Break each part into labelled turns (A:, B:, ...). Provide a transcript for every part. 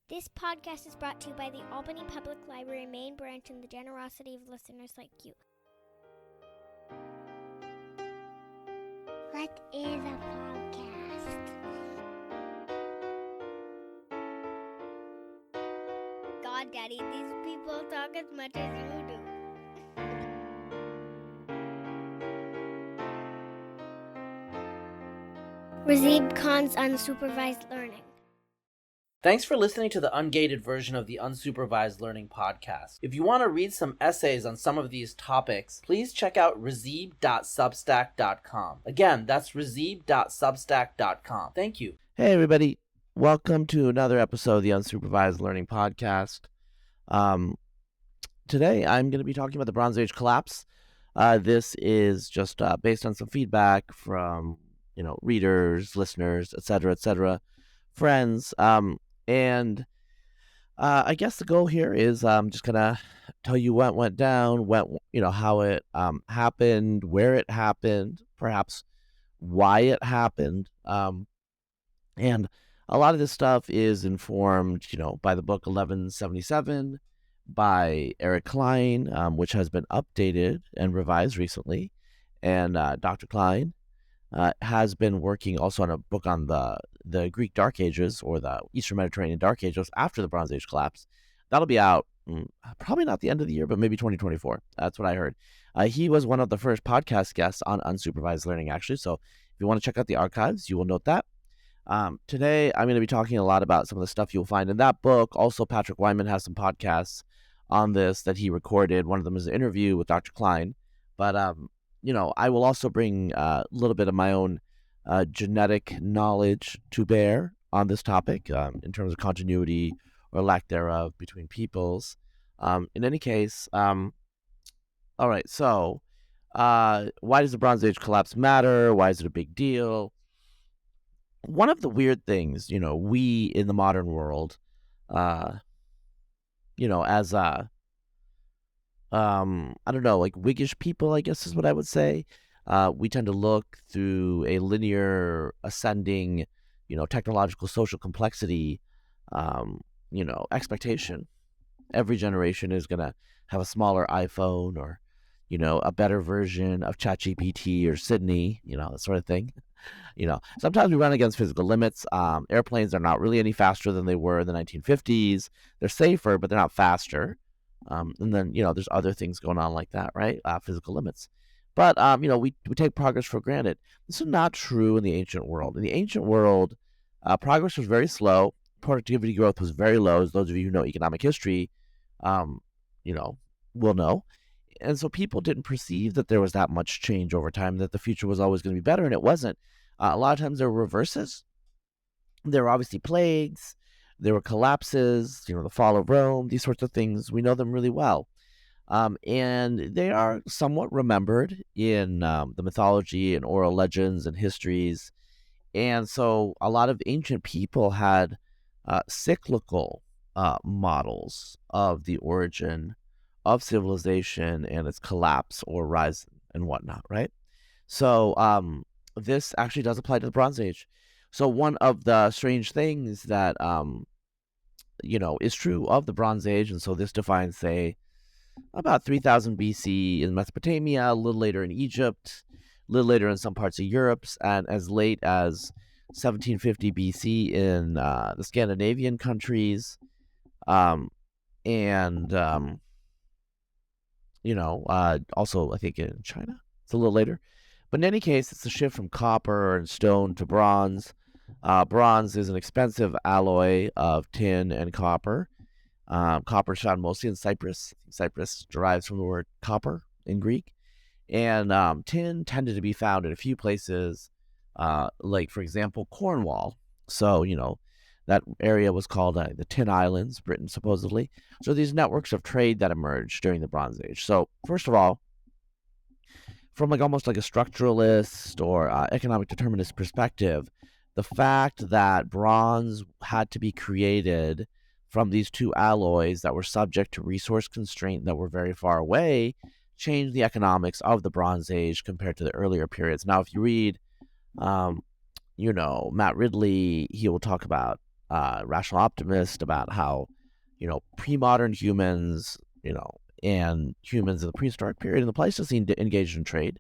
A: This podcast is brought to you by the Albany Public Library main branch and the generosity of listeners like you.
B: What is a podcast?
A: God, Daddy, these people talk as much as you do. Razib Khan's Unsupervised Learning.
C: Thanks for listening to the ungated version of the Unsupervised Learning podcast. If you want to read some essays on some of these topics, please check out razib.substack.com. Again, that's razib.substack.com. Thank you.
D: Hey, everybody. Welcome to another episode of the Unsupervised Learning podcast. Today, I'm going to be talking about the Bronze Age collapse. This is just based on some feedback from, readers, listeners, etc., friends. And I guess the goal here is just gonna tell you what went down, how it happened, where it happened, perhaps why it happened. And a lot of this stuff is informed, by the book 1177 by Eric Klein, which has been updated and revised recently. And Dr. Klein has been working also on a book on the Greek Dark Ages, or the Eastern Mediterranean Dark Ages after the Bronze Age collapse. That'll be out probably not the end of the year, but maybe 2024. That's what I heard. He was one of the first podcast guests on Unsupervised Learning, actually. So if you want to check out the archives, you will note that. Today, I'm going to be talking a lot about some of the stuff you'll find in that book. Also, Patrick Wyman has some podcasts on this that he recorded. One of them is an interview with Dr. Klein. But I will also bring a little bit of my own genetic knowledge to bear on this topic in terms of continuity or lack thereof between peoples. In any case, all right, so why does the Bronze Age collapse matter? Why is it a big deal? One of the weird things, we in the modern world, as I don't know, like Whiggish people, I guess is what I would say. We tend to look through a linear ascending, technological social complexity, expectation. Every generation is going to have a smaller iPhone or, a better version of ChatGPT or Sydney, that sort of thing. Sometimes we run against physical limits. Airplanes are not really any faster than they were in the 1950s. They're safer, but they're not faster. And then, there's other things going on like that, right? Physical limits. But, we take progress for granted. This is not true in the ancient world. In the ancient world, progress was very slow. Productivity growth was very low, as those of you who know economic history, will know. And so people didn't perceive that there was that much change over time, that the future was always going to be better, and it wasn't. A lot of times there were reverses. There were obviously plagues. There were collapses, the fall of Rome, these sorts of things. We know them really well. And they are somewhat remembered in the mythology and oral legends and histories. And so a lot of ancient people had cyclical models of the origin of civilization and its collapse or rise and whatnot, right? So this actually does apply to the Bronze Age. So one of the strange things that, is true of the Bronze Age, and so this defines, say, about 3000 BC in Mesopotamia, a little later in Egypt, a little later in some parts of Europe, and as late as 1750 BC in the Scandinavian countries, also I think in China. It's a little later. But in any case, it's a shift from copper and stone to bronze. Bronze is an expensive alloy of tin and copper. Copper is found mostly in Cyprus. Cyprus derives from the word copper in Greek. And tin tended to be found in a few places, like, for example, Cornwall. So, that area was called the Tin Islands, Britain, supposedly. So these networks of trade that emerged during the Bronze Age. So, first of all, from almost like a structuralist or economic determinist perspective, the fact that bronze had to be created from these two alloys that were subject to resource constraint that were very far away changed the economics of the Bronze Age compared to the earlier periods. Now, if you read, Matt Ridley, he will talk about rational optimist about how, pre-modern humans, and humans in the prehistoric period in the Pleistocene engaged in trade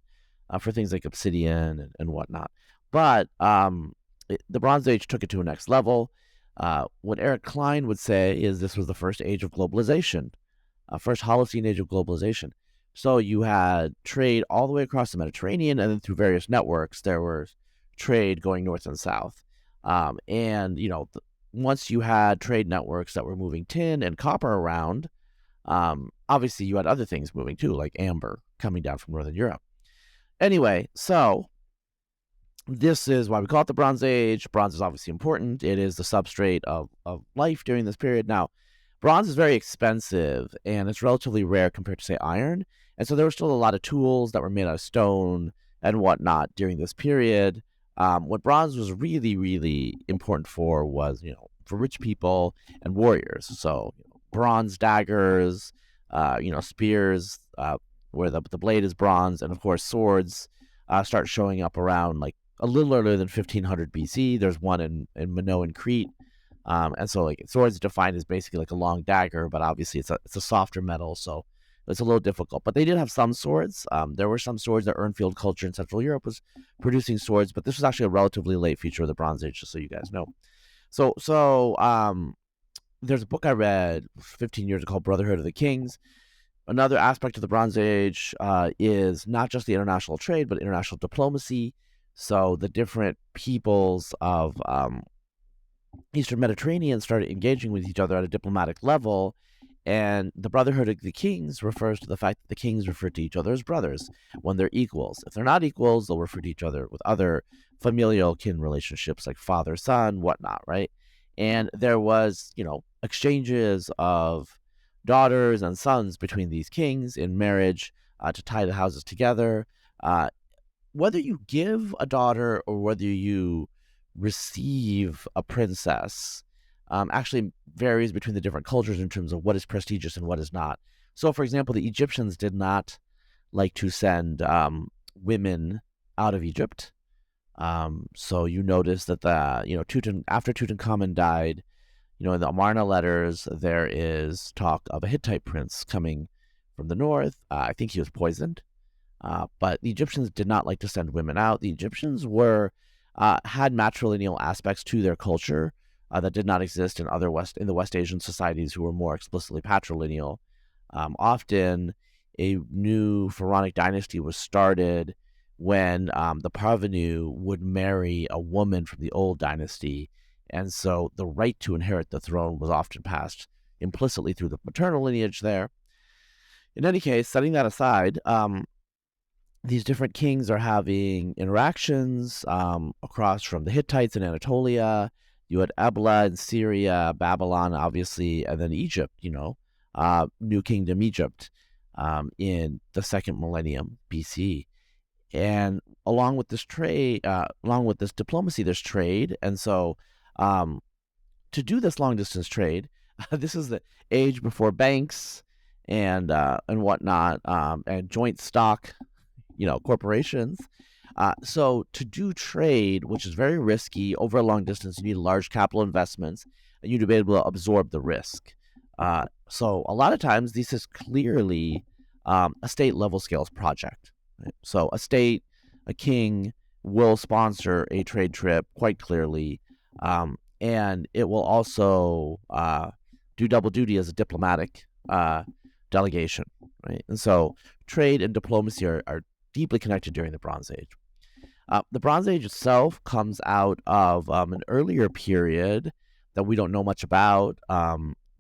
D: for things like obsidian and whatnot. But the Bronze Age took it to a next level. What Eric Klein would say is this was the first age of globalization, first Holocene age of globalization. So you had trade all the way across the Mediterranean, and then through various networks, there was trade going north and south. Once you had trade networks that were moving tin and copper around, obviously you had other things moving too, like amber coming down from Northern Europe. Anyway, so this is why we call it the Bronze Age. Bronze is obviously important. It is the substrate of life during this period. Now, bronze is very expensive, and it's relatively rare compared to, say, iron. And so there were still a lot of tools that were made out of stone and whatnot during this period. What bronze was really, really important for was, for rich people and warriors. So bronze daggers, spears, where the blade is bronze, and of course swords start showing up around like a little earlier than 1500 BC. There's one in Minoan Crete. And so like swords defined as basically like a long dagger, but obviously it's a softer metal, so it's a little difficult. But they did have some swords. There were some swords that Urnfield culture in Central Europe was producing swords, but this was actually a relatively late feature of the Bronze Age, just so you guys know. So there's a book I read 15 years ago called Brotherhood of the Kings. Another aspect of the Bronze Age is not just the international trade, but international diplomacy. So the different peoples of Eastern Mediterranean started engaging with each other at a diplomatic level, and the Brotherhood of the Kings refers to the fact that the kings refer to each other as brothers when they're equals. If they're not equals, they'll refer to each other with other familial kin relationships like father, son, whatnot, right? And there was, exchanges of daughters and sons between these kings in marriage to tie the houses together. Whether you give a daughter or whether you receive a princess actually varies between the different cultures in terms of what is prestigious and what is not. So, for example, the Egyptians did not like to send women out of Egypt. So you notice that after Tutankhamun died, in the Amarna letters, there is talk of a Hittite prince coming from the north. I think he was poisoned. But the Egyptians did not like to send women out. The Egyptians had matrilineal aspects to their culture that did not exist in the West Asian societies who were more explicitly patrilineal. Often, a new pharaonic dynasty was started when the parvenu would marry a woman from the old dynasty, and so the right to inherit the throne was often passed implicitly through the maternal lineage there. In any case, setting that aside, these different kings are having interactions across from the Hittites in Anatolia. You had Ebla in Syria, Babylon, obviously, and then Egypt, New Kingdom Egypt in the second millennium BC. And along with this trade, along with this diplomacy, there's trade. And so to do this long distance trade, this is the age before banks and whatnot, and joint stock, corporations. So to do trade, which is very risky over a long distance, you need large capital investments, and you need to be able to absorb the risk. So a lot of times, this is clearly a state level scales project. Right? So a king will sponsor a trade trip quite clearly, and it will also do double duty as a diplomatic delegation. Right? And so trade and diplomacy are deeply connected during the Bronze Age. The Bronze Age itself comes out of an earlier period that we don't know much about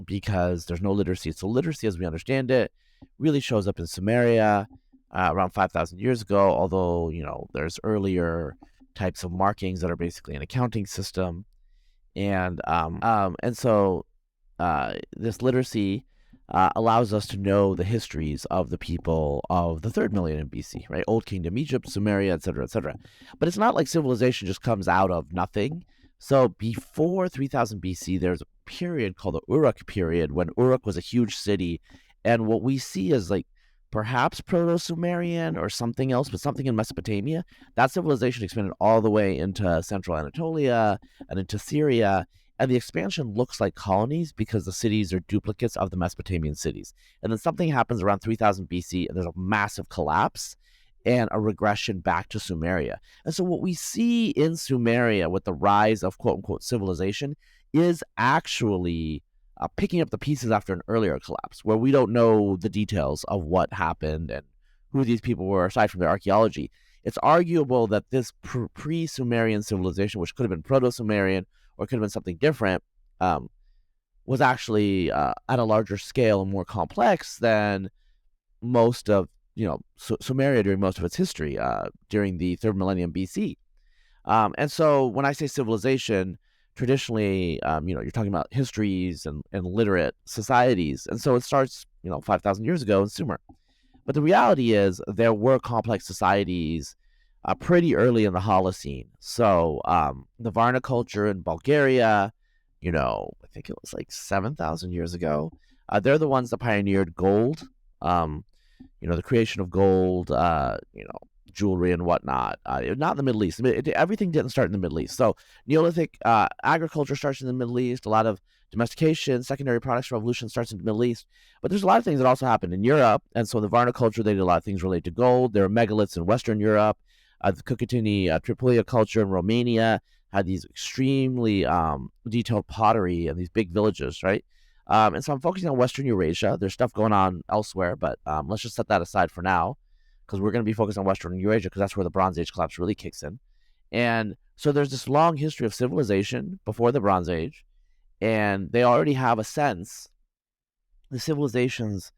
D: because there's no literacy. So literacy, as we understand it, really shows up in Sumeria around 5,000 years ago, although, there's earlier types of markings that are basically an accounting system. And so this literacy allows us to know the histories of the people of the 3rd millennium BC, right? Old Kingdom Egypt, Sumeria, et cetera, et cetera. But it's not like civilization just comes out of nothing. So before 3000 BC, there's a period called the Uruk period when Uruk was a huge city. And what we see is like perhaps Proto-Sumerian or something else, but something in Mesopotamia. That civilization expanded all the way into central Anatolia and into Syria. And the expansion looks like colonies because the cities are duplicates of the Mesopotamian cities. And then something happens around 3000 BC, and there's a massive collapse and a regression back to Sumeria. And so what we see in Sumeria with the rise of quote-unquote civilization is actually picking up the pieces after an earlier collapse, where we don't know the details of what happened and who these people were, aside from their archaeology. It's arguable that this pre-Sumerian civilization, which could have been Proto-Sumerian or could have been something different, was actually at a larger scale and more complex than most of Sumeria during most of its history during the 3rd millennium BC. And so when I say civilization, traditionally, you're talking about histories and literate societies. And so it starts, 5,000 years ago in Sumer. But the reality is there were complex societies pretty early in the Holocene. So the Varna culture in Bulgaria, I think it was like 7,000 years ago. They're the ones that pioneered gold, the creation of gold, jewelry and whatnot. Not in the Middle East. Everything didn't start in the Middle East. So Neolithic agriculture starts in the Middle East. A lot of domestication, secondary products revolution starts in the Middle East. But there's a lot of things that also happened in Europe. And so the Varna culture, they did a lot of things related to gold. There were megaliths in Western Europe. The Cucutini Tripolia culture in Romania had these extremely detailed pottery and these big villages, right? And so I'm focusing on Western Eurasia. There's stuff going on elsewhere, but let's just set that aside for now, because we're going to be focused on Western Eurasia because that's where the Bronze Age collapse really kicks in. And so there's this long history of civilization before the Bronze Age, and they already have a sense the civilizations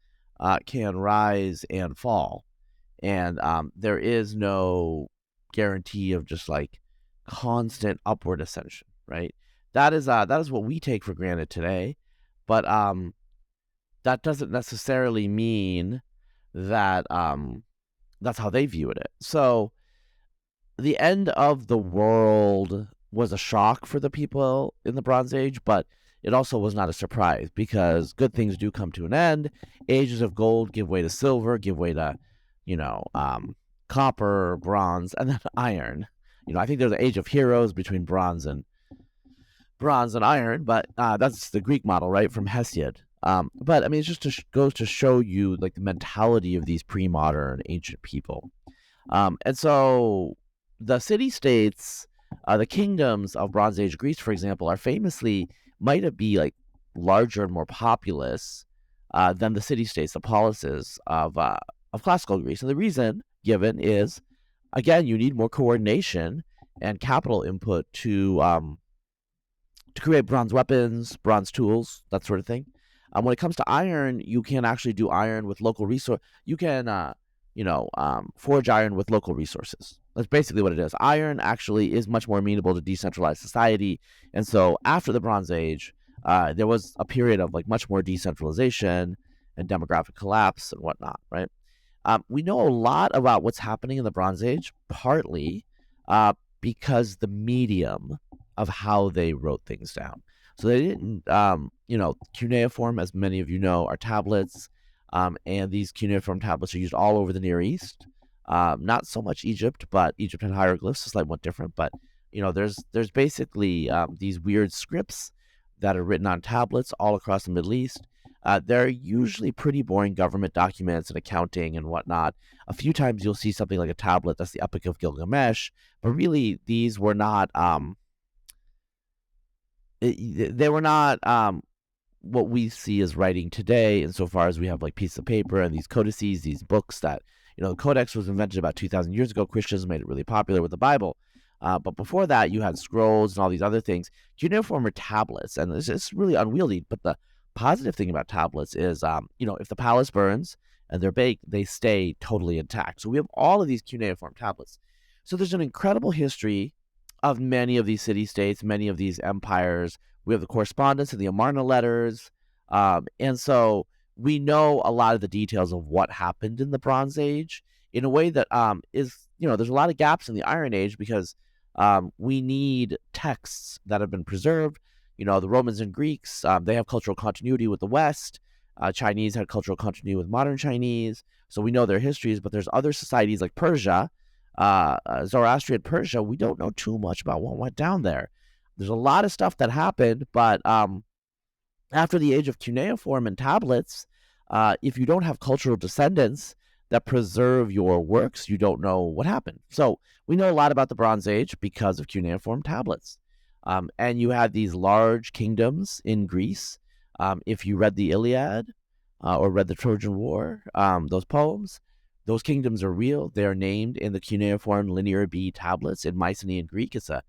D: can rise and fall. And there is no guarantee of just like constant upward ascension, right? That is what we take for granted today. But that doesn't necessarily mean that that's how they viewed it. So the end of the world was a shock for the people in the Bronze Age, but it also was not a surprise because good things do come to an end. Ages of gold give way to silver, give way to, copper, bronze, and then iron. I think there's an age of heroes between bronze and iron, but that's the Greek model, right, from Hesiod. But I mean, it just goes to show you like the mentality of these pre-modern ancient people. And so the city-states, the kingdoms of Bronze Age Greece, for example, are famously might be like larger and more populous than the city-states, the polises of classical Greece. And the reason given is, again, you need more coordination and capital input to create bronze weapons, bronze tools, that sort of thing. When it comes to iron, you can actually do iron with local resource. You can, forge iron with local resources. That's basically what it is. Iron actually is much more amenable to decentralized society. And so after the Bronze Age, there was a period of like much more decentralization and demographic collapse and whatnot, right? We know a lot about what's happening in the Bronze Age, partly because the medium of how they wrote things down. So they didn't, cuneiform, as many of you know, are tablets, and these cuneiform tablets are used all over the Near East. Not so much Egypt, but Egypt had hieroglyphs, slightly different. But there's basically these weird scripts that are written on tablets all across the Middle East. They're usually pretty boring government documents and accounting and whatnot. A few times you'll see something like a tablet that's the Epic of Gilgamesh, but really these were not. They were not what we see as writing today, insofar as we have like pieces of paper and these codices, these books that, the Codex was invented about 2,000 years ago. Christians made it really popular with the Bible. But before that, you had scrolls and all these other things. Cuneiform are tablets, and it's really unwieldy. But the positive thing about tablets is, if the palace burns and they're baked, they stay totally intact. So we have all of these cuneiform tablets. So there's an incredible history of many of these city-states, many of these empires. We have the correspondence and the Amarna letters. And so we know a lot of the details of what happened in the Bronze Age in a way that is, there's a lot of gaps in the Iron Age because we need texts that have been preserved. The Romans and Greeks, they have cultural continuity with the West. Chinese had cultural continuity with modern Chinese. So we know their histories, but there's other societies like Persia, Zoroastrian Persia. We don't know too much about what went down there. there's a lot of stuff that happened, but after the age of cuneiform and tablets, if you don't have cultural descendants that preserve your works, you don't know what happened. So we know a lot about the Bronze Age because of cuneiform tablets. And you had these large kingdoms in Greece. If you read the Iliad or read the Trojan War, those poems, those kingdoms are real. They're named in the cuneiform Linear B tablets in Mycenaean Greek. It's a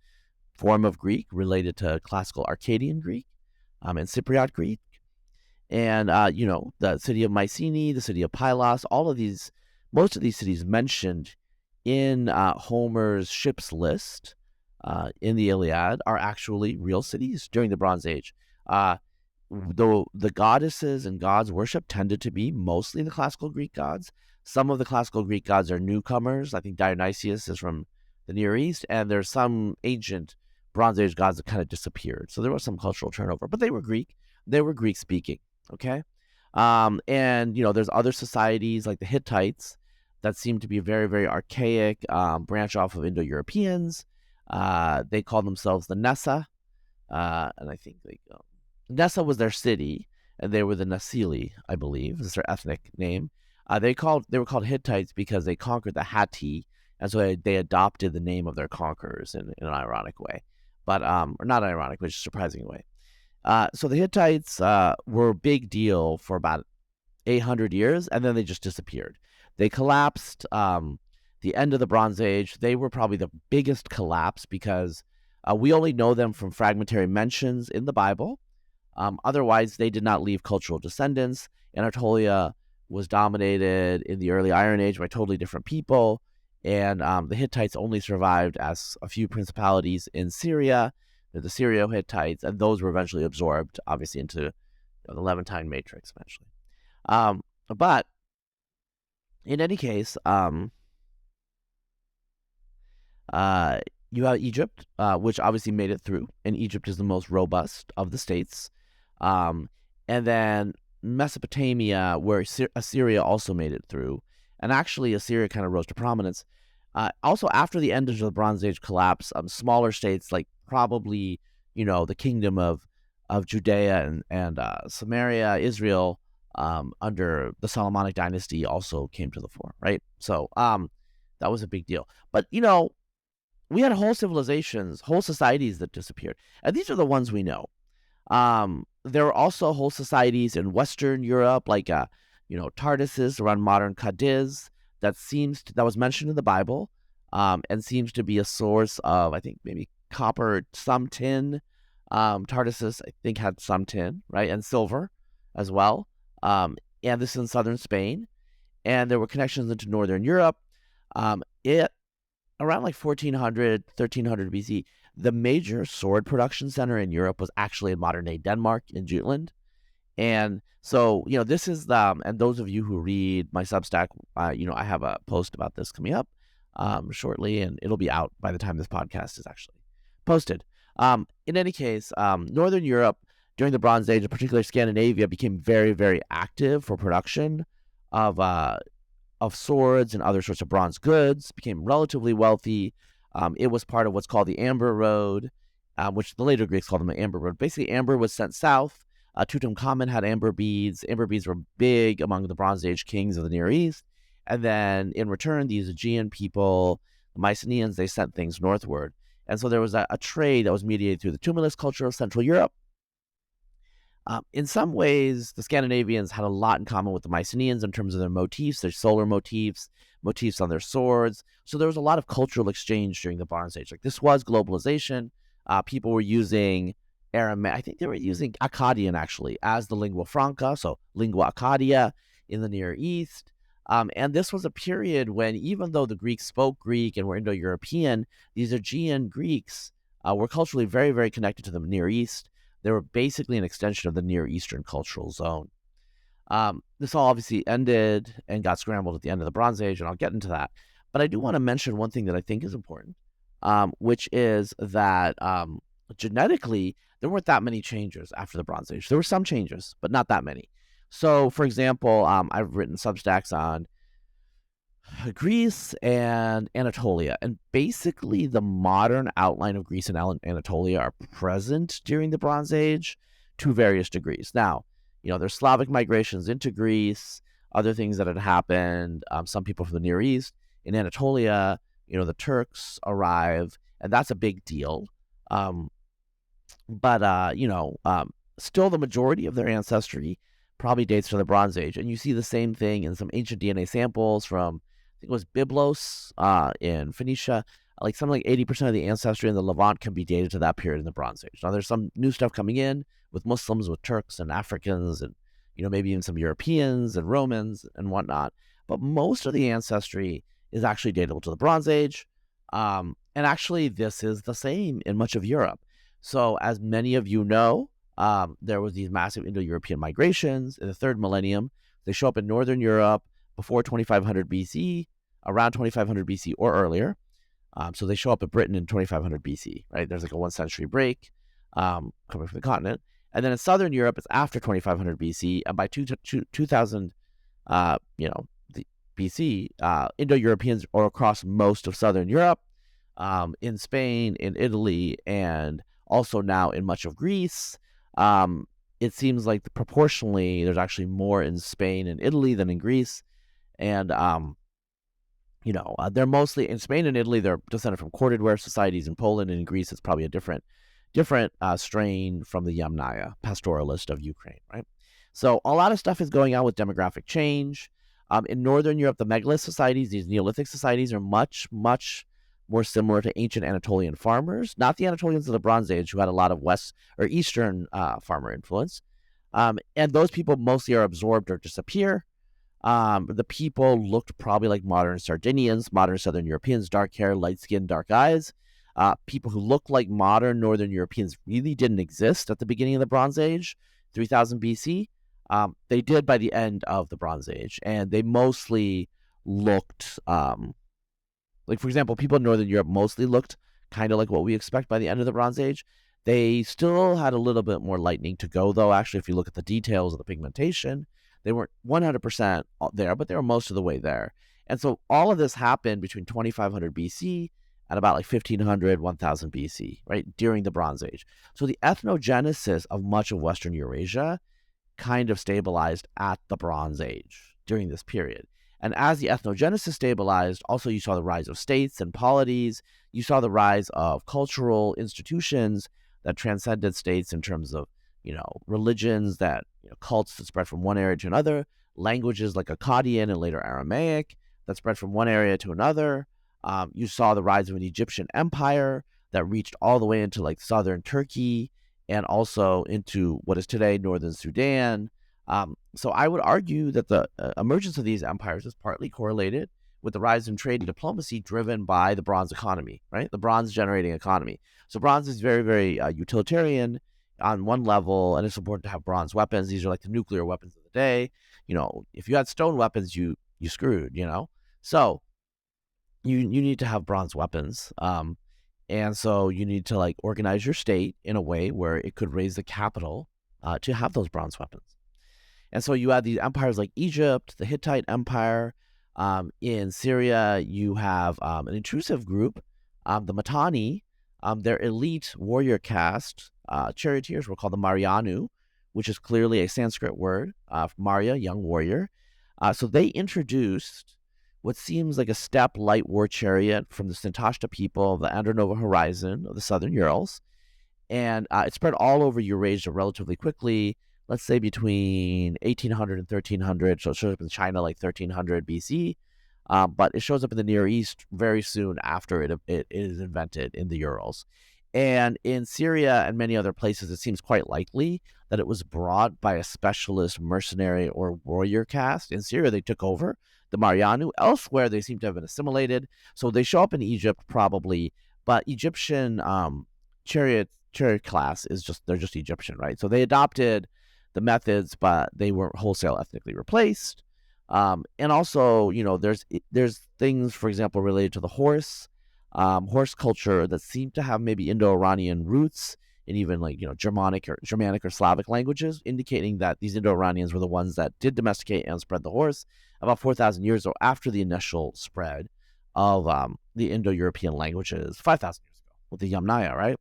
D: form of Greek related to classical Arcadian Greek and Cypriot Greek. And, the city of Mycenae, the city of Pylos, most of these cities mentioned in Homer's ships list in the Iliad are actually real cities during the Bronze Age. Though the goddesses and gods worship tended to be mostly the classical Greek gods. Some of the classical Greek gods are newcomers. I think Dionysius is from the Near East, and there's some ancient Bronze Age gods that kind of disappeared. So there was some cultural turnover, but they were Greek. They were Greek speaking. Okay. And there's other societies like the Hittites that seem to be very, very archaic, branch off of Indo-Europeans. They call themselves the Nessa. And I think Nessa was their city, and they were the Nasili, I believe. That's their ethnic name. They were called Hittites because they conquered the Hatti, and so they adopted the name of their conquerors in an ironic way. But, or not ironic, but just a surprising way. So the Hittites were a big deal for about 800 years, and then they just disappeared. They collapsed the end of the Bronze Age. They were probably the biggest collapse because we only know them from fragmentary mentions in the Bible. Otherwise, they did not leave cultural descendants. Anatolia was dominated in the early Iron Age by totally different people, and the Hittites only survived as a few principalities in Syria, the Syrio-Hittites, and those were eventually absorbed, obviously, into the Levantine matrix eventually. But in any case, you have Egypt, which obviously made it through, and Egypt is the most robust of the states. And then Mesopotamia, where Assyria also made it through. And actually, Assyria kind of rose to prominence. Also, after the end of the Bronze Age collapse, smaller states like probably, the kingdom of Judea and Samaria, Israel, under the Solomonic dynasty also came to the fore, right? So that was a big deal. But, we had whole civilizations, whole societies that disappeared. And these are the ones we know. There were also whole societies in Western Europe, like, Tartessus around modern Cadiz, that was mentioned in the Bible, and seems to be a source of, I think, maybe copper, some tin. Tartessus, I think, had some tin, right, and silver as well. And this is in southern Spain. And there were connections into northern Europe. Around like 1400, 1300 BC, the major sword production center in Europe was actually in modern-day Denmark, in Jutland. And so, this is and those of you who read my Substack, I have a post about this coming up shortly, and it'll be out by the time this podcast is actually posted. In any case, Northern Europe during the Bronze Age, and particularly Scandinavia, became very, very active for production of swords and other sorts of bronze goods, became relatively wealthy. It was part of what's called the Amber Road, which the later Greeks called them the Amber Road. Basically, amber was sent south. Tutankhamun had amber beads. Amber beads were big among the Bronze Age kings of the Near East. And then in return, these Aegean people, the Mycenaeans, they sent things northward. And so there was a trade that was mediated through the tumulus culture of Central Europe. In some ways, the Scandinavians had a lot in common with the Mycenaeans in terms of their motifs, their solar motifs on their swords. So there was a lot of cultural exchange during the Bronze Age. Like, this was globalization. People were using Aramaic. I think they were using Akkadian, actually, as the lingua franca, so lingua Akkadia in the Near East. And this was a period when, even though the Greeks spoke Greek and were Indo-European, these Aegean Greeks were culturally very, very connected to the Near East. They were basically an extension of the Near Eastern cultural zone. This all obviously ended and got scrambled at the end of the Bronze Age, and I'll get into that. But I do want to mention one thing that I think is important, which is that genetically, there weren't that many changes after the Bronze Age. There were some changes, but not that many. So, for example, I've written Substacks on Greece and Anatolia. And basically, the modern outline of Greece and Anatolia are present during the Bronze Age to various degrees. Now, there's Slavic migrations into Greece, other things that had happened, some people from the Near East. In Anatolia, the Turks arrive, and that's a big deal. But still the majority of their ancestry probably dates to the Bronze Age. And you see the same thing in some ancient DNA samples from, I think it was Byblos in Phoenicia. Like something like 80% of the ancestry in the Levant can be dated to that period in the Bronze Age. Now, there's some new stuff coming in with Muslims, with Turks and Africans, and maybe even some Europeans and Romans and whatnot. But most of the ancestry is actually datable to the Bronze Age. And actually, this is the same in much of Europe. So, as many of you know, there was these massive Indo-European migrations in the third millennium. They show up in Northern Europe before 2500 BC, around 2500 BC or earlier. So they show up in Britain in 2500 BC, right? There's like a 1 century break coming from the continent. And then in Southern Europe, it's after 2500 BC. And by 2000, the BC, Indo-Europeans are across most of Southern Europe, in Spain, in Italy, and also now in much of Greece. It seems like proportionally there's actually more in Spain and Italy than in Greece. And, they're mostly in Spain and Italy, they're descended from corded ware societies. In Poland and in Greece, it's probably a different strain from the Yamnaya pastoralist of Ukraine, right? So a lot of stuff is going on with demographic change. In Northern Europe, the megalith societies, these Neolithic societies, are much, much more similar to ancient Anatolian farmers, not the Anatolians of the Bronze Age who had a lot of West or Eastern farmer influence. And those people mostly are absorbed or disappear. The people looked probably like modern Sardinians, modern Southern Europeans, dark hair, light skin, dark eyes. People who look like modern Northern Europeans really didn't exist at the beginning of the Bronze Age, 3000 BC. They did by the end of the Bronze Age, and they mostly looked like, for example, people in Northern Europe mostly looked kind of like what we expect by the end of the Bronze Age. They still had a little bit more lightning to go, though. Actually, if you look at the details of the pigmentation, they weren't 100% there, but they were most of the way there. And so all of this happened between 2500 BC and about like 1500, 1000 BC, right, during the Bronze Age. So the ethnogenesis of much of Western Eurasia kind of stabilized at the Bronze Age during this period. And as the ethnogenesis stabilized, also you saw the rise of states and polities. You saw the rise of cultural institutions that transcended states in terms of, religions that, cults that spread from one area to another, languages like Akkadian and later Aramaic that spread from one area to another. You saw the rise of an Egyptian empire that reached all the way into like southern Turkey and also into what is today northern Sudan. So I would argue that the emergence of these empires is partly correlated with the rise in trade and diplomacy driven by the bronze economy, right? The bronze generating economy. So bronze is very, very utilitarian on one level, and it's important to have bronze weapons. These are like the nuclear weapons of the day. If you had stone weapons, you screwed, So you need to have bronze weapons. And so you need to like organize your state in a way where it could raise the capital to have those bronze weapons. And so you had these empires like Egypt, the Hittite Empire. In Syria, you have an intrusive group, the Mitanni. Their elite warrior caste, charioteers, were called the Marianu, which is clearly a Sanskrit word, Maria, young warrior. So they introduced what seems like a steppe light war chariot from the Sintashta people of the Andronova horizon of the southern Urals. And it spread all over Eurasia relatively quickly, let's say between 1800 and 1300. So it shows up in China like 1300 BC, but it shows up in the Near East very soon after it is invented in the Urals. And in Syria and many other places, it seems quite likely that it was brought by a specialist mercenary or warrior caste. In Syria, they took over the Marianu. Elsewhere, they seem to have been assimilated. So they show up in Egypt probably, but Egyptian chariot class they're just Egyptian, right? So they adopted the methods, but they weren't wholesale ethnically replaced. And also, there's things, for example, related to the horse culture that seem to have maybe Indo-Iranian roots in even like, Germanic or Slavic languages, indicating that these Indo-Iranians were the ones that did domesticate and spread the horse about 4,000 years or after the initial spread of the Indo-European languages 5,000 years ago with the Yamnaya, right?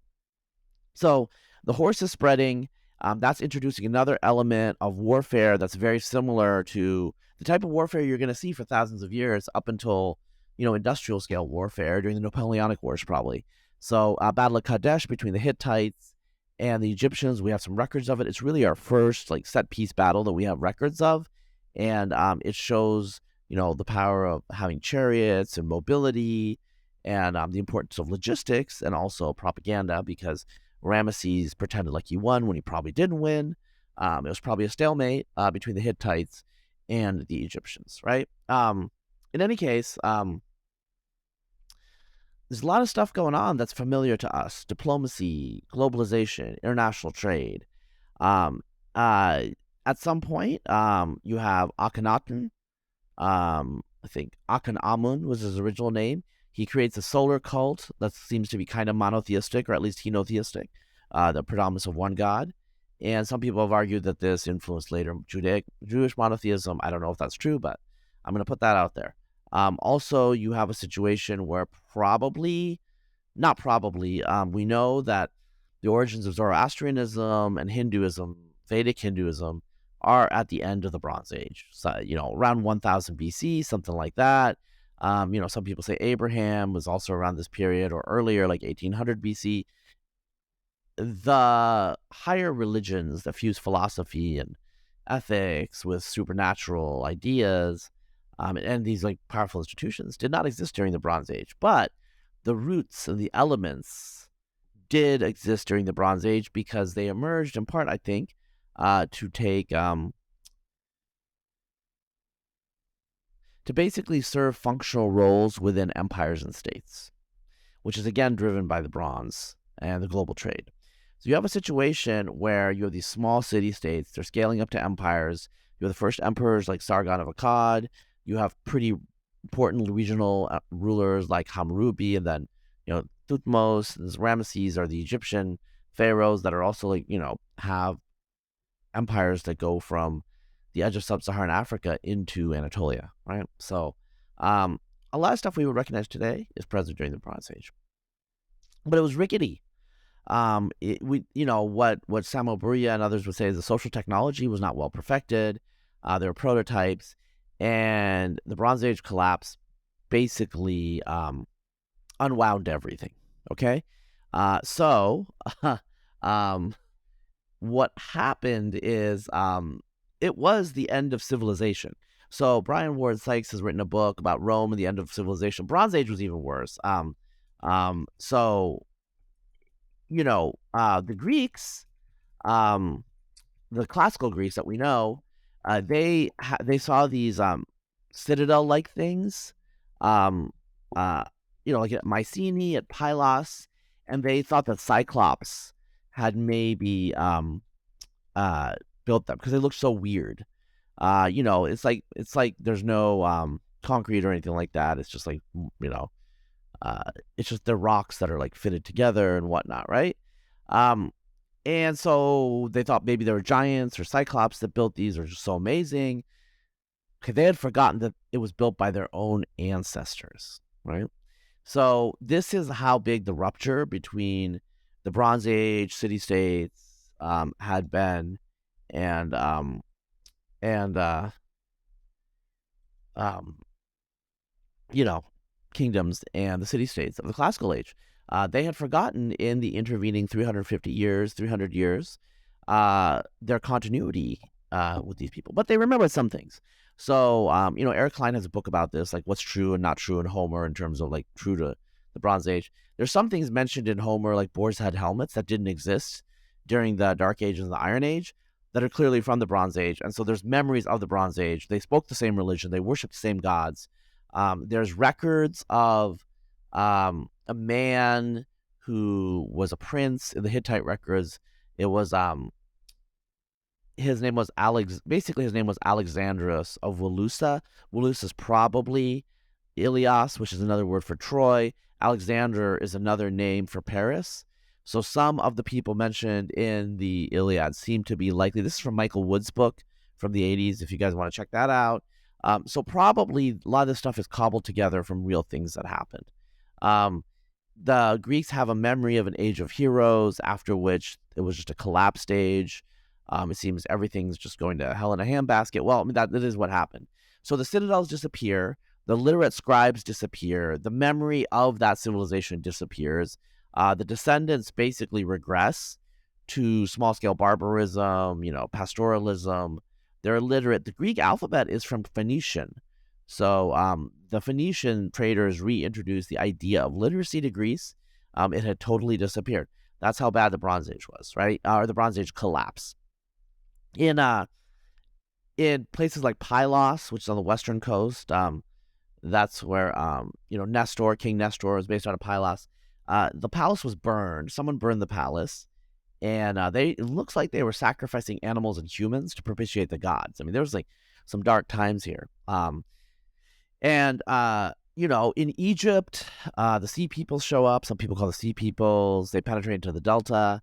D: So the horse is spreading. That's introducing another element of warfare that's very similar to the type of warfare you're going to see for thousands of years up until, industrial scale warfare during the Napoleonic Wars, probably. So Battle of Kadesh between the Hittites and the Egyptians, we have some records of it. It's really our first like set piece battle that we have records of. And it shows, the power of having chariots and mobility and the importance of logistics and also propaganda, because Ramesses pretended like he won when he probably didn't win. It was probably a stalemate between the Hittites and the Egyptians, right? In any case, there's a lot of stuff going on that's familiar to us: diplomacy, globalization, international trade. At some point, you have Akhenaten. I think Akhenamun was his original name. He creates a solar cult that seems to be kind of monotheistic, or at least henotheistic, the predominance of one god. And some people have argued that this influenced later Jewish monotheism. I don't know if that's true, but I'm going to put that out there. Also, you have a situation where we know that the origins of Zoroastrianism and Hinduism, Vedic Hinduism, are at the end of the Bronze Age. So, around 1000 BC, something like that. Some people say Abraham was also around this period or earlier, like 1800 BC. The higher religions that fuse philosophy and ethics with supernatural ideas and these like powerful institutions did not exist during the Bronze Age, but the roots and the elements did exist during the Bronze Age because they emerged in part, I think, to basically serve functional roles within empires and states, which is again driven by the bronze and the global trade. So you have a situation where you have these small city-states, they're scaling up to empires. You have the first emperors like Sargon of Akkad. You have pretty important regional rulers like Hammurabi, and then, Thutmose and Ramesses are the Egyptian pharaohs that are also like, have empires that go from the edge of sub-Saharan Africa into Anatolia, right? So a lot of stuff we would recognize today is present during the Bronze Age. But it was rickety. What Samuel Berea and others would say is the social technology was not well perfected. There were prototypes, and the Bronze Age collapse basically unwound everything. Okay, so what happened is it was the end of civilization. So Brian Ward Sykes has written a book about Rome and the end of civilization. Bronze Age was even worse. The Greeks, the classical Greeks that we know, they saw these citadel-like things, like at Mycenae, at Pylos, and they thought that Cyclops had maybe built them because they looked so weird. It's like there's no concrete or anything like that. It's just like, it's just the rocks that are like fitted together and whatnot, right? And so they thought maybe there were giants or Cyclops that built these, or just so amazing. Okay, they had forgotten that it was built by their own ancestors, right? So this is how big the rupture between the Bronze Age city-states had been, and kingdoms and the city-states of the classical age. They had forgotten in the intervening 300 years, their continuity with these people. But they remembered some things. So, Eric Klein has a book about this, like what's true and not true in Homer in terms of like true to the Bronze Age. There's some things mentioned in Homer, like boar's head helmets, that didn't exist during the Dark Age and the Iron Age, that are clearly from the Bronze Age. And so there's memories of the Bronze Age. They spoke the same religion. They worshiped the same gods. There's records of a man who was a prince in the Hittite records. It was his name was Alexandros of Walusa. Walusa is probably Ilias, which is another word for Troy. Alexander is another name for Paris. So some of the people mentioned in the Iliad seem to be likely. This is from Michael Wood's book from the 80s, if you guys want to check that out. So probably a lot of this stuff is cobbled together from real things that happened. The Greeks have a memory of an age of heroes, after which it was just a collapse stage. It seems everything's just going to hell in a handbasket. Well, I mean, that is what happened. So the citadels disappear. The literate scribes disappear. The memory of that civilization disappears. The descendants basically regress to small-scale barbarism, pastoralism. They're illiterate. The Greek alphabet is from Phoenician. So the Phoenician traders reintroduced the idea of literacy to Greece. It had totally disappeared. That's how bad the Bronze Age was, right? Or the Bronze Age collapse. In places like Pylos, which is on the western coast, that's where King Nestor was based out of Pylos. The palace was burned. Someone burned the palace, and it looks like they were sacrificing animals and humans to propitiate the gods. I mean, there was like some dark times here. In Egypt, the Sea Peoples show up. Some people call the Sea Peoples. They penetrate into the Delta.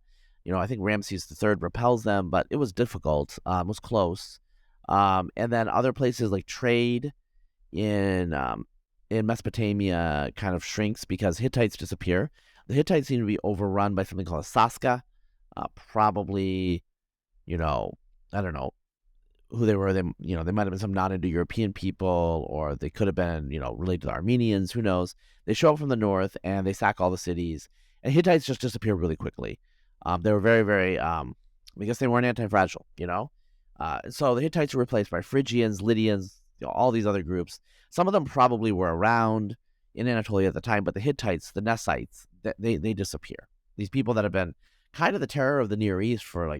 D: I think Ramses III repels them, but it was difficult. It was close. And then other places like trade in Mesopotamia kind of shrinks because Hittites disappear. The Hittites seem to be overrun by something called a Saska. Probably, I don't know who they were. They might have been some non-Indo-European people, or they could have been, related to the Armenians. Who knows? They show up from the north and they sack all the cities. And Hittites just disappear really quickly. They were very, very, I guess they weren't anti-fragile, So the Hittites were replaced by Phrygians, Lydians, all these other groups. Some of them probably were around in Anatolia at the time, but the Hittites, the Nessites, they disappear. These people that have been kind of the terror of the Near East for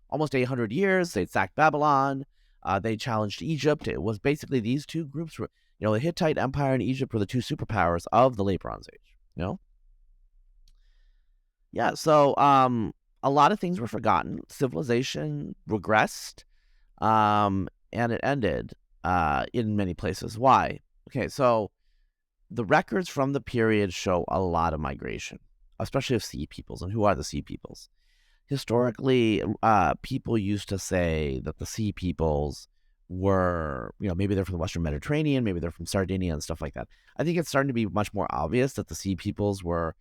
D: almost 800 years. They'd sacked Babylon. They challenged Egypt. It was basically these two groups were, the Hittite Empire and Egypt were the two superpowers of the late Bronze Age, Yeah, so a lot of things were forgotten. Civilization regressed, and it ended in many places. Why? Okay, so the records from the period show a lot of migration, especially of sea peoples. And who are the sea peoples? Historically, people used to say that the sea peoples were, maybe they're from the Western Mediterranean, maybe they're from Sardinia and stuff like that. I think it's starting to be much more obvious that the sea peoples were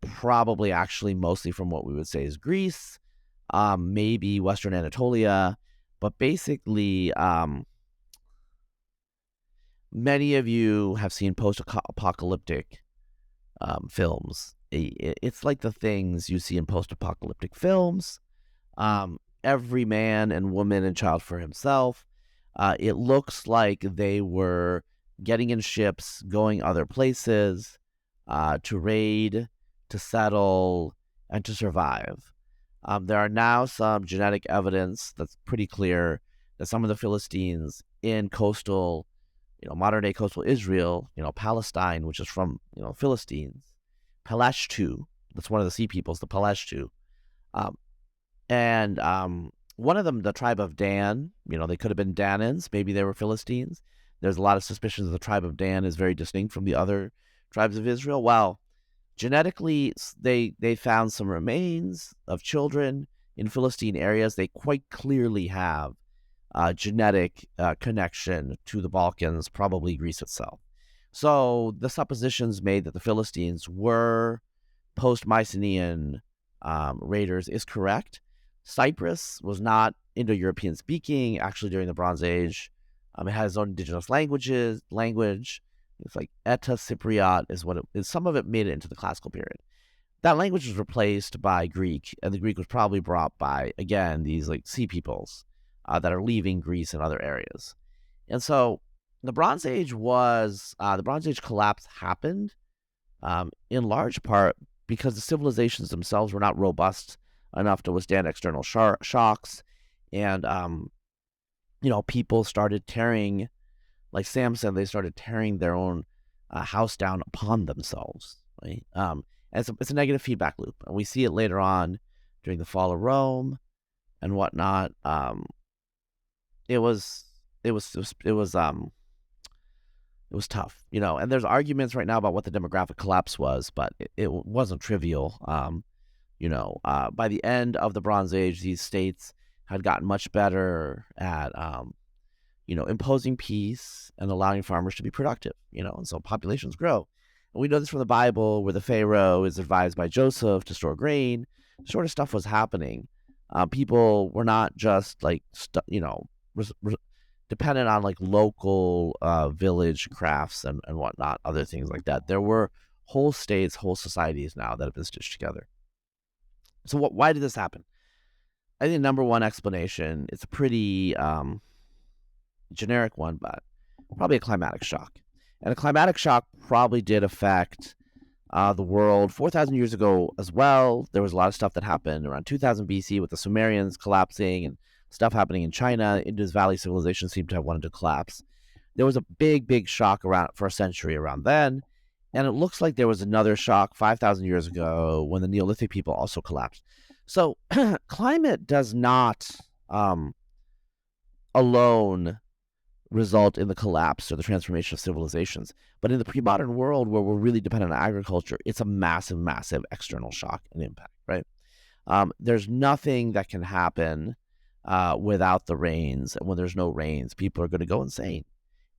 D: probably actually mostly from what we would say is Greece, maybe Western Anatolia, but basically, many of you have seen post-apocalyptic films. It's like the things you see in post-apocalyptic films. Every man and woman and child for himself. It looks like they were getting in ships, going other places, to raid, to settle, and to survive. There are now some genetic evidence that's pretty clear that some of the Philistines in coastal, modern-day coastal Israel, Palestine, which is from, Philistines, Palashtu, that's one of the sea peoples, the Palashtu, and one of them, the tribe of Dan, they could have been Danans, maybe they were Philistines. There's a lot of suspicions that the tribe of Dan is very distinct from the other tribes of Israel. Well, genetically, they found some remains of children in Philistine areas. They quite clearly have a genetic connection to the Balkans, probably Greece itself. So the suppositions made that the Philistines were post-Mycenaean raiders is correct. Cyprus was not Indo-European speaking actually during the Bronze Age. It had its own indigenous language. It's like Eta Cypriot is what it is. Some of it made it into the classical period. That language was replaced by Greek, and the Greek was probably brought by, again, these like sea peoples that are leaving Greece and other areas. And so the Bronze Age collapse happened in large part because the civilizations themselves were not robust enough to withstand external shocks. And, people started tearing, like Sam said, they started tearing their own house down upon themselves. Right? And it's a negative feedback loop. And we see it later on during the fall of Rome and whatnot. It was tough, and there's arguments right now about what the demographic collapse was, but it wasn't trivial. By the end of the Bronze Age, these states had gotten much better at, imposing peace and allowing farmers to be productive, and so populations grow. And we know this from the Bible, where the Pharaoh is advised by Joseph to store grain. Sort of stuff was happening. People were not just like, dependent on like local village crafts and whatnot, other things like that. There were whole states, whole societies now that have been stitched together. So why did this happen? I think number one explanation, it's a pretty generic one, but probably a climatic shock. And a climatic shock probably did affect the world 4,000 years ago as well. There was a lot of stuff that happened around 2000 BC with the Sumerians collapsing and stuff happening in China. Indus Valley civilization seemed to have wanted to collapse. There was a big shock around for a century around then. And it looks like there was another shock 5,000 years ago when the Neolithic people also collapsed. So climate does not alone result in the collapse or the transformation of civilizations. But in the pre-modern world where we're really dependent on agriculture, it's a massive external shock and impact, right? There's nothing that can happen without the rains. And when there's no rains, people are going to go insane.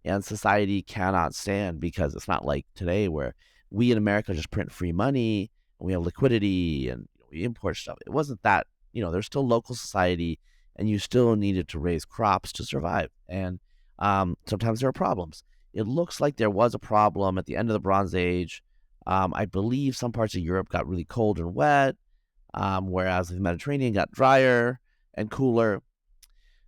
D: And society cannot stand, because it's not like today where we in America just print free money and we have liquidity and we import stuff. It wasn't that, there's still local society and you still needed to raise crops to survive. And sometimes there are problems. It looks like there was a problem at the end of the Bronze Age. I believe some parts of Europe got really cold and wet, whereas the Mediterranean got drier and cooler.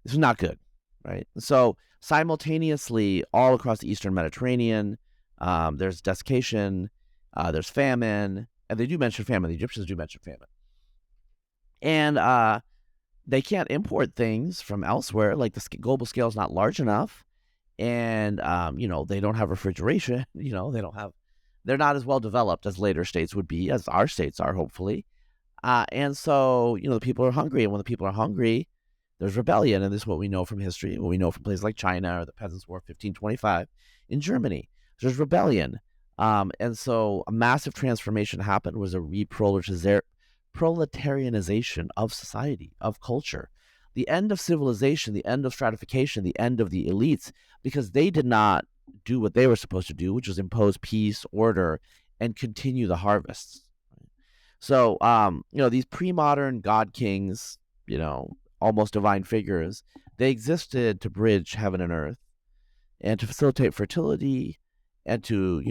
D: This is not good, right? So simultaneously, all across the Eastern Mediterranean, there's desiccation, there's famine, and they do mention famine. The Egyptians do mention famine. And they can't import things from elsewhere, like the global scale is not large enough, and they don't have refrigeration. They're not as well developed as later states would be, as our states are, hopefully. And so the people are hungry, and when the people are hungry, there's rebellion, and this is what we know from history, what we know from places like China or the Peasants' War of 1525 in Germany. There's rebellion, and so a massive transformation happened. Was a proletarianization of society, of culture, the end of civilization, the end of stratification, the end of the elites, because they did not do what they were supposed to do, which was impose peace, order, and continue the harvests. So, these pre-modern god kings, almost divine figures, they existed to bridge heaven and earth and to facilitate fertility and to,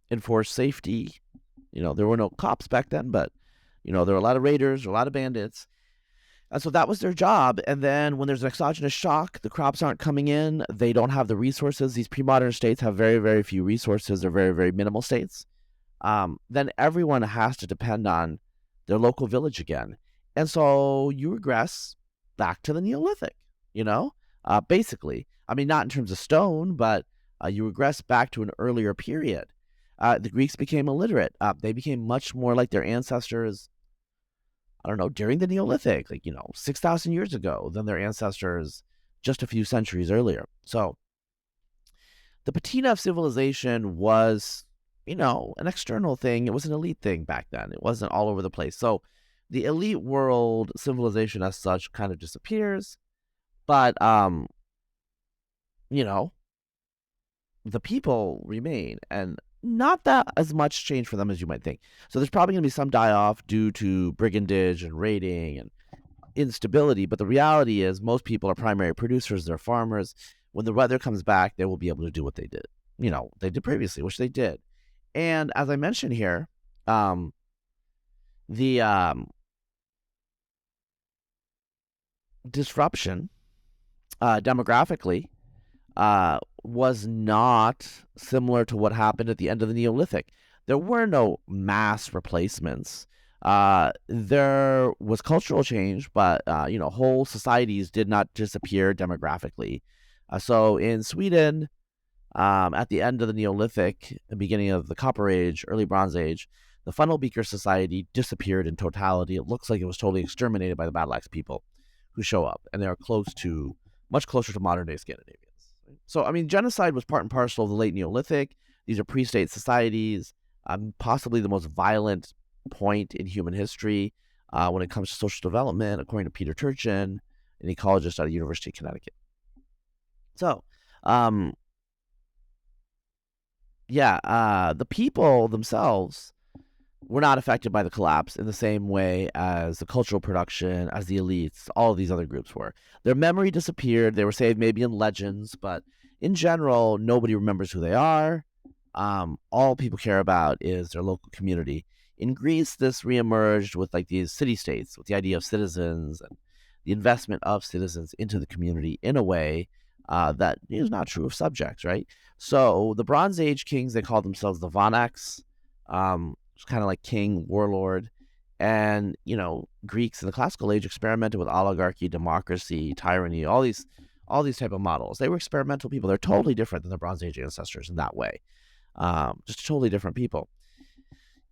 D: enforce safety. There were no cops back then, but, there were a lot of raiders, a lot of bandits. And so that was their job. And then when there's an exogenous shock, the crops aren't coming in, they don't have the resources. These pre-modern states have very, very few resources. They're very, very minimal states. Then everyone has to depend on their local village again. And so you regress back to the Neolithic, basically. I mean, not in terms of stone, but you regress back to an earlier period. The Greeks became illiterate. They became much more like their ancestors, during the Neolithic, 6,000 years ago than their ancestors just a few centuries earlier. So the patina of civilization was, an external thing. It was an elite thing back then. It wasn't all over the place. So the elite world, civilization as such, kind of disappears. But, the people remain, and not that as much change for them as you might think. So there's probably going to be some die-off due to brigandage and raiding and instability. But the reality is most people are primary producers. They're farmers. When the weather comes back, they will be able to do what they did. They did previously, which they did. And as I mentioned here, the disruption demographically was not similar to what happened at the end of the Neolithic. There were no mass replacements. There was cultural change, but whole societies did not disappear demographically. So in Sweden, at the end of the Neolithic, the beginning of the Copper Age, early Bronze Age, the funnel beaker society disappeared in totality. It looks like it was totally exterminated by the battle axe people who show up, and they are much closer to modern day Scandinavians. So, genocide was part and parcel of the late Neolithic. These are pre-state societies, possibly the most violent point in human history when it comes to social development, according to Peter Turchin, an ecologist out of the University of Connecticut. So, the people themselves were not affected by the collapse in the same way as the cultural production, as the elites, all of these other groups were. Their memory disappeared. They were saved maybe in legends, but in general, nobody remembers who they are. All people care about is their local community. In Greece, this reemerged with like these city-states, with the idea of citizens and the investment of citizens into the community in a way that is not true of subjects, right? So the Bronze Age kings, they called themselves the Vonaks. It's kind of like king, warlord. And, Greeks in the classical age experimented with oligarchy, democracy, tyranny, all these type of models. They were experimental people. They're totally different than the Bronze Age ancestors in that way. Just totally different people.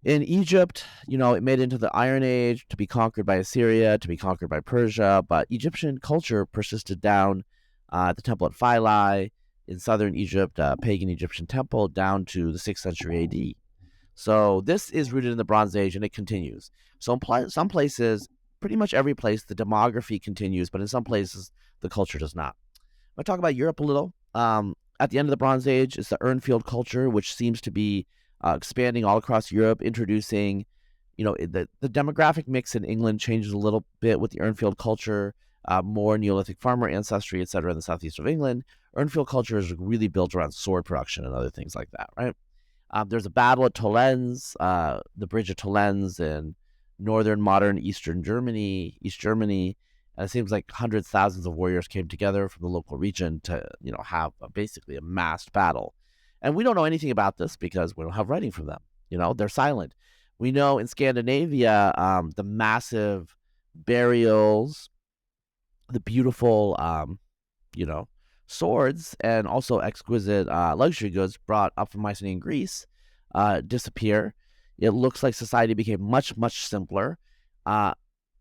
D: In Egypt, it made it into the Iron Age to be conquered by Assyria, to be conquered by Persia, but Egyptian culture persisted down at the temple at Philae in southern Egypt, pagan Egyptian temple, down to the 6th century AD. So this is rooted in the Bronze Age, and it continues. So in some places, pretty much every place, the demography continues, but in some places, the culture does not. I'll talk about Europe a little. At the end of the Bronze Age, it's the Urnfield culture, which seems to be expanding all across Europe, introducing, the demographic mix in England changes a little bit with the Urnfield culture, more Neolithic farmer ancestry, etc. in the southeast of England. Urnfield culture is really built around sword production and other things like that, right? There's a battle at Tolens, the Bridge of Tolens in northern modern East Germany, and it seems like hundreds, thousands of warriors came together from the local region to, have basically a massed battle. And we don't know anything about this because we don't have writing from them. They're silent. We know in Scandinavia, the massive burials, the beautiful, swords, and also exquisite luxury goods brought up from Mycenaean Greece disappear. It looks like society became much, much simpler.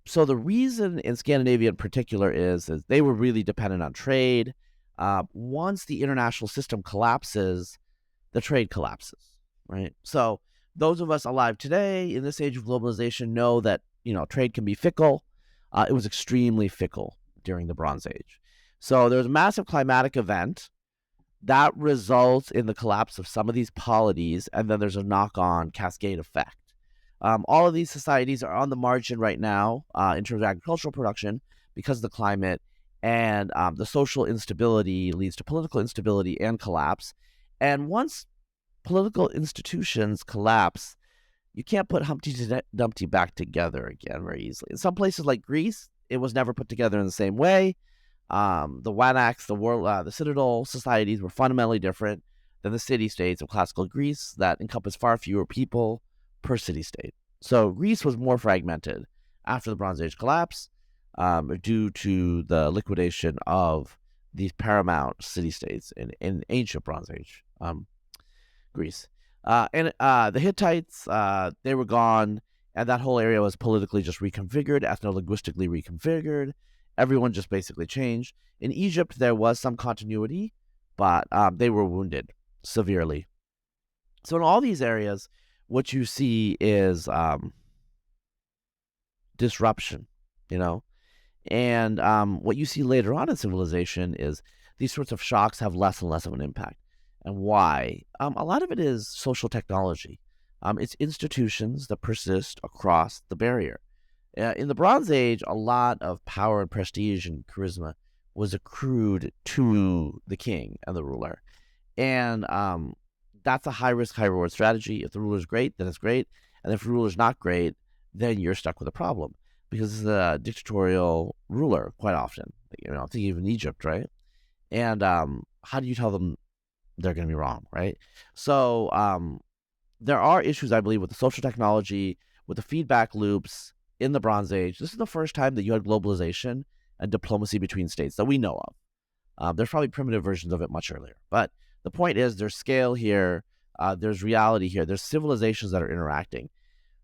D: So the reason in Scandinavia in particular is they were really dependent on trade. Once the international system collapses, the trade collapses, right? So those of us alive today in this age of globalization know that, trade can be fickle. It was extremely fickle during the Bronze Age. So there's a massive climatic event that results in the collapse of some of these polities, and then there's a knock-on cascade effect. All of these societies are on the margin right now in terms of agricultural production because of the climate, and the social instability leads to political instability and collapse. And once political institutions collapse, you can't put Humpty Dumpty back together again very easily. In some places like Greece, it was never put together in the same way. The Wanaks, the Citadel societies were fundamentally different than the city-states of classical Greece that encompass far fewer people per city-state. So Greece was more fragmented after the Bronze Age collapse due to the liquidation of these paramount city-states in ancient Bronze Age Greece. And the Hittites, they were gone, and that whole area was politically just reconfigured, ethno-linguistically reconfigured. Everyone just basically changed. In Egypt, there was some continuity, but they were wounded severely. So in all these areas, what you see is disruption, and what you see later on in civilization is these sorts of shocks have less and less of an impact. And why? A lot of it is social technology. It's institutions that persist across the barrier. In the Bronze Age, a lot of power and prestige and charisma was accrued to the king and the ruler. And that's a high-risk, high-reward strategy. If the ruler's great, then it's great. And if the ruler's not great, then you're stuck with a problem. Because it's a dictatorial ruler quite often. I think even Egypt, right? And how do you tell them they're going to be wrong, right? So there are issues, I believe, with the social technology, with the feedback loops in the Bronze Age. This is the first time that you had globalization and diplomacy between states that we know of. There's probably primitive versions of it much earlier. But the point is there's scale here, there's reality here, there's civilizations that are interacting.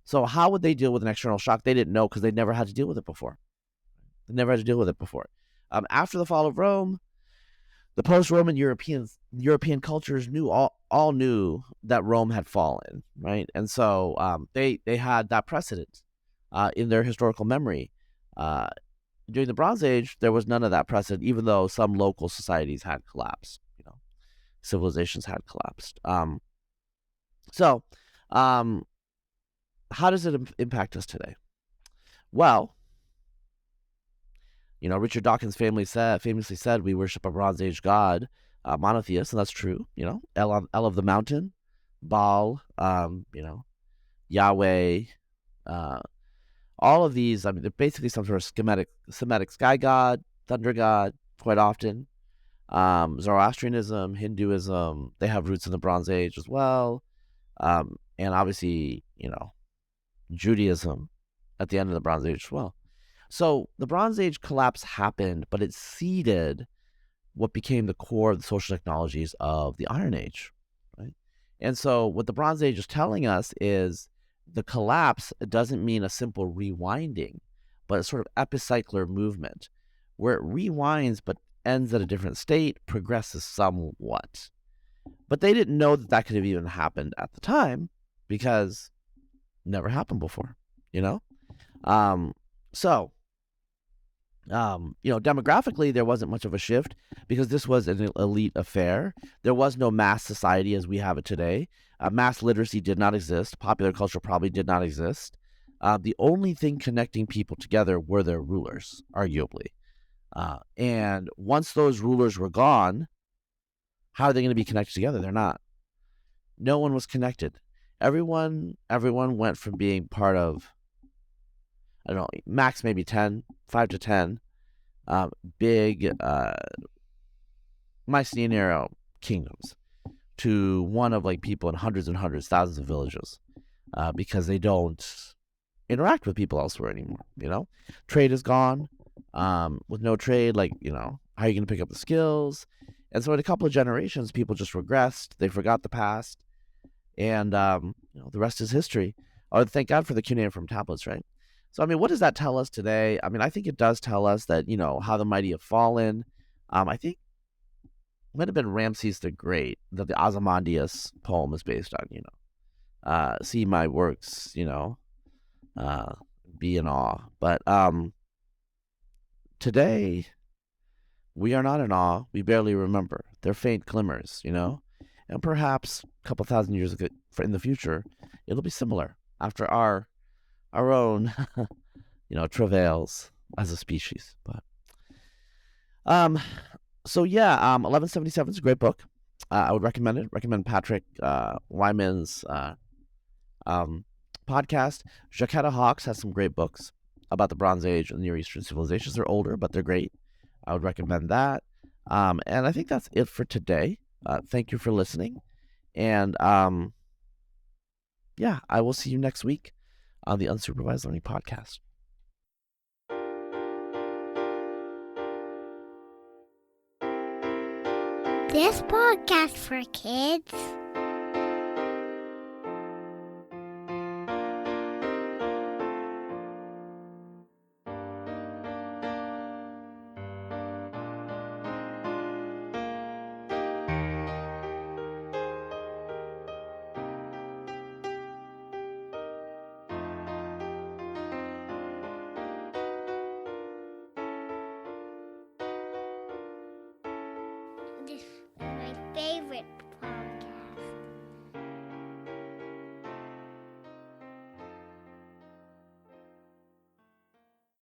D: So how would they deal with an external shock? They didn't know because they never had to deal with it before. After the fall of Rome, the post-Roman European cultures knew all knew that Rome had fallen, right? And so they had that precedent in their historical memory. During the Bronze Age, there was none of that precedent, even though some local societies had collapsed. Civilizations had collapsed. So, how does it impact us today? Well, Richard Dawkins famously said we worship a Bronze Age god, monotheist, and that's true. El of the mountain, Baal, Yahweh, all of these. I mean, they're basically some sort of Semitic sky god, thunder god, quite often. Zoroastrianism, Hinduism, they have roots in the Bronze Age as well. And obviously, Judaism at the end of the Bronze Age as well. So the Bronze Age collapse happened, but it seeded what became the core of the social technologies of the Iron Age, right? And so what the Bronze Age is telling us is the collapse doesn't mean a simple rewinding, but a sort of epicycler movement where it rewinds but ends at a different state, progresses somewhat. But they didn't know that could have even happened at the time because it never happened before, demographically, there wasn't much of a shift because this was an elite affair. There was no mass society as we have it today. Mass literacy did not exist. Popular culture probably did not exist. The only thing connecting people together were their rulers, arguably. And once those rulers were gone, how are they going to be connected together? They're not. No one was connected. Everyone went from being part of, I don't know, max maybe 5 to 10 big Mycenaean era kingdoms to one of people in hundreds and hundreds, thousands of villages because they don't interact with people elsewhere anymore. Trade is gone. With no trade, how are you going to pick up the skills? And so in a couple of generations, people just regressed. They forgot the past. And, the rest is history. Oh, thank God for the cuneiform tablets, right? So, what does that tell us today? I think it does tell us that, how the mighty have fallen. I think it might have been Ramses the Great that the Ozymandias poem is based on, see my works, be in awe. But today, we are not in awe. We barely remember. They're faint glimmers, and perhaps a couple thousand years ago, in the future, it'll be similar after our own, travails as a species. But, 1177 is a great book. I would recommend it. Recommend Patrick Wyman's podcast. Jacquetta Hawks has some great books about the Bronze Age and Near Eastern civilizations. They're older, but they're great. I would recommend that. And I think that's it for today. Thank you for listening. And I will see you next week on the Unsupervised Learning Podcast.
B: This podcast for kids